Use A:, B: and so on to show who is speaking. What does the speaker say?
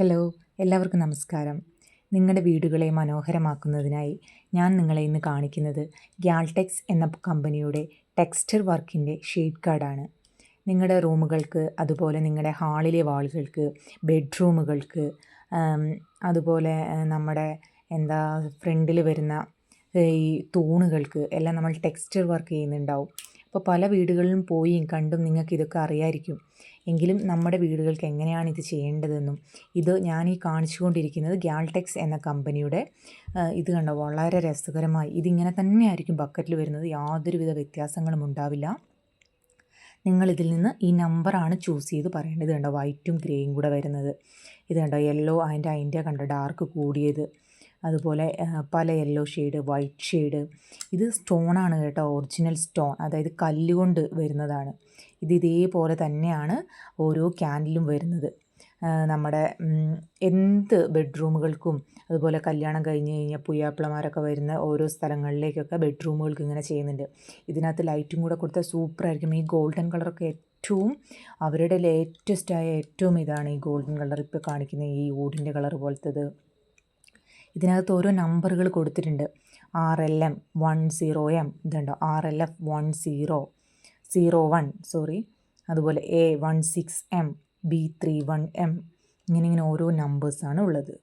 A: Hello, എല്ലാവർക്കും നമസ്കാരം. നിങ്ങളുടെ വീടുകളെ മനോഹരമാക്കുന്നതിനായി ഞാൻ നിങ്ങളെ ഇന്ന് കാണിക്കുന്നത് ഗ്യാൽടെക്സ് എന്ന കമ്പനിയുടെ ടെക്സ്ചർ വർക്കിൻ്റെ ഷെയ്ഡ് കാർഡാണ്. നിങ്ങളുടെ റൂമുകൾക്ക്, അതുപോലെ നിങ്ങളുടെ ഹാളിലെ വാളുകൾക്ക്, ബെഡ്റൂമുകൾക്ക്, അതുപോലെ നമ്മുടെ ഫ്രണ്ടിൽ വരുന്ന ഈ തൂണുകൾക്ക് എല്ലാം നമ്മൾ ടെക്സ്ചർ വർക്ക് ചെയ്യുന്നുണ്ടാവും. അപ്പോൾ പല വീടുകളിലും പോയി കണ്ടും നിങ്ങൾക്ക് ഇതൊക്കെ അറിയായിരിക്കും. എങ്കിലും നമ്മുടെ വീടുകൾക്ക് എങ്ങനെയാണ് ഇത് ചെയ്യേണ്ടതെന്നും, ഇത് ഞാൻ ഈ കാണിച്ചുകൊണ്ടിരിക്കുന്നത് ഗ്യാൽടെക്സ് എന്ന കമ്പനിയുടെ ഇത് കണ്ടോ, വളരെ രസകരമായി ഇതിങ്ങനെ തന്നെയായിരിക്കും ബക്കറ്റിൽ വരുന്നത്. യാതൊരുവിധ വ്യത്യാസങ്ങളും ഉണ്ടാവില്ല. നിങ്ങളിതിൽ നിന്ന് ഈ നമ്പറാണ് ചൂസ് ചെയ്ത് പറയേണ്ടത്. കണ്ടോ, വൈറ്റും ഗ്രേയും കൂടെ വരുന്നത്. ഇത് കണ്ടോ, യെല്ലോ അതിൻ്റെ കണ്ടോ ഡാർക്ക് കൂടിയത്, അതുപോലെ പല യെല്ലോ ഷെയ്ഡ്, വൈറ്റ് ഷെയ്ഡ്. ഇത് സ്റ്റോണാണ് കേട്ടോ, ഒറിജിനൽ സ്റ്റോൺ, അതായത് കല്ലുകൊണ്ട് വരുന്നതാണ്. ഇതേപോലെ തന്നെയാണ് ഓരോ ക്യാൻഡിലും വരുന്നത്. നമ്മുടെ എന്ത് ബെഡ്റൂമുകൾക്കും, അതുപോലെ കല്യാണം കഴിഞ്ഞ് കഴിഞ്ഞാൽ പുയ്യാപ്പിളമാരൊക്കെ വരുന്ന ഓരോ സ്ഥലങ്ങളിലേക്കൊക്കെ ബെഡ്റൂമുകൾക്ക് ഇങ്ങനെ ചെയ്യുന്നുണ്ട്. ഇതിനകത്ത് ലൈറ്റും കൂടെ കൊടുത്താൽ സൂപ്പറായിരിക്കും. ഈ ഗോൾഡൻ കളറൊക്കെ ഏറ്റവും അവരുടെ ലേറ്റസ്റ്റ് ആയ ഏറ്റവും ഇതാണ് ഈ ഗോൾഡൻ കളർ, ഇപ്പോൾ കാണിക്കുന്ന ഈ വുഡിൻ്റെ കളർ പോലത്തത്. ഇതിനകത്ത് ഓരോ നമ്പറുകൾ കൊടുത്തിട്ടുണ്ട്. RLM 10M, ഇതുണ്ടോ RLF 1001, അതുപോലെ A16M, B31M, ഇങ്ങനെ ഓരോ നമ്പേഴ്സാണ് ഉള്ളത്.